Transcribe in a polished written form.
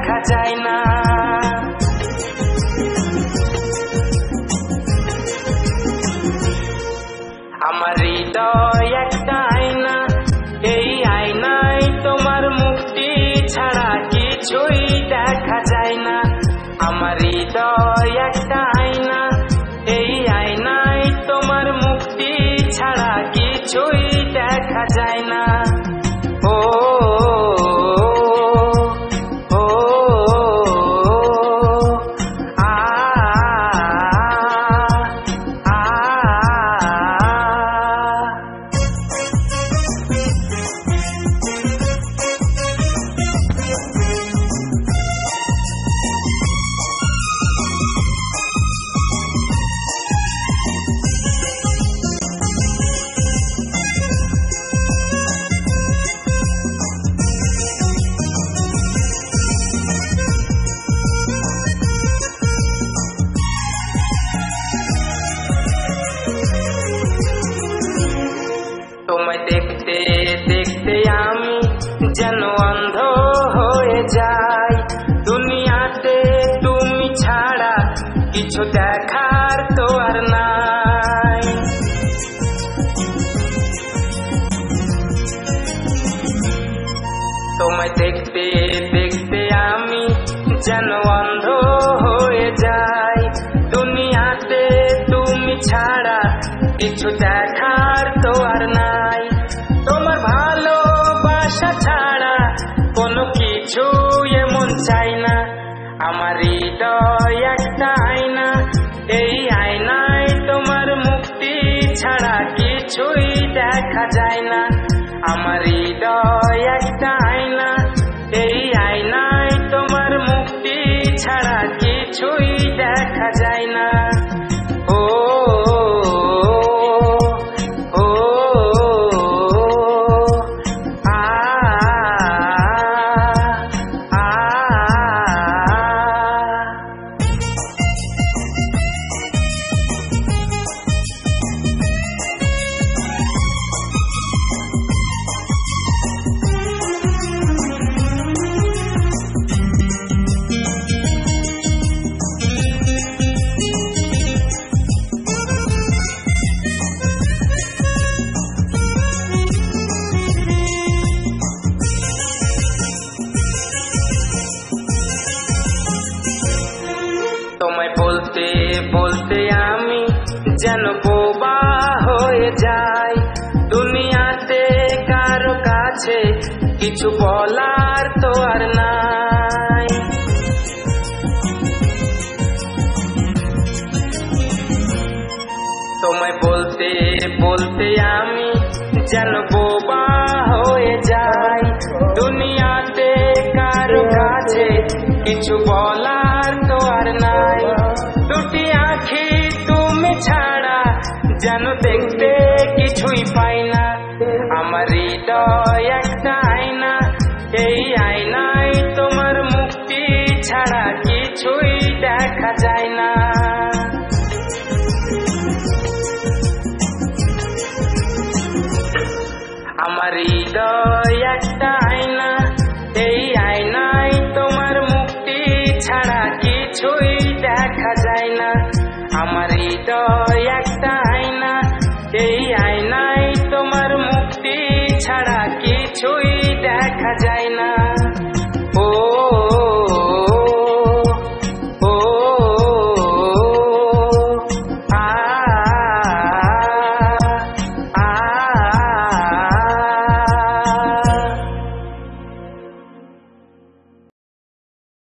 দেখা যায় না। আমার হৃদয় একটা আয়না, এই আয়নায় তোমার মুক্তি ছাড়া কিছুই দেখা যায় না। আমার হৃদয় একটা আয়না, এই আয়নায় তোমার মুক্তি ছাড়া কিছুই দেখা যায় না। ও তোমায় দেখতে দেখতে আমি যেন অন্ধ হয়ে যাই। দুনিয়াতে তুমি ছাড়া কিছু দেখার তো আর নাই। তোমায় দেখতে দেখতে আমি যেন অন্ধ হয়ে যাই। দুনিয়াতে তুমি ছাড়া কিছু দেখার তো আর নাই। তোমার ভালোবাসা ছাড়া কোনো কিছু এমন চাই না। আমার হৃদয় একটা আয়না, এই আয়নায় তোমার মুক্তি ছাড়া কিছুই দেখা যায় না। আমার হৃদয় একটা আয়না, এই আয়নায় তোমার মুক্তি ছাড়া কিছুই দেখা যায় না। ও তোমায় বলতে বলতে আমি যেন বোবা হয়ে যাই। দুনিয়াতে কারো কাছে কিছু বলার তো আর নাই। তোমায় বলতে বলতে আমি যেন বোবা হয়ে যাই। দুনিয়াতে কারো কাছে কিছু বলার তো আর নাই। দুটি আঁখি তুমি ছাড়া যেন দেখতে কিছুই পাই না। আমার হৃদয় একটা আয়না, এই আয়নায় তোমার মুক্তি ছাড়া কিছুই দেখা যায় না। আমার হৃদয় একটা আয়না, এই আয়নায় তোমার মুক্তি ছাড়া কিছুই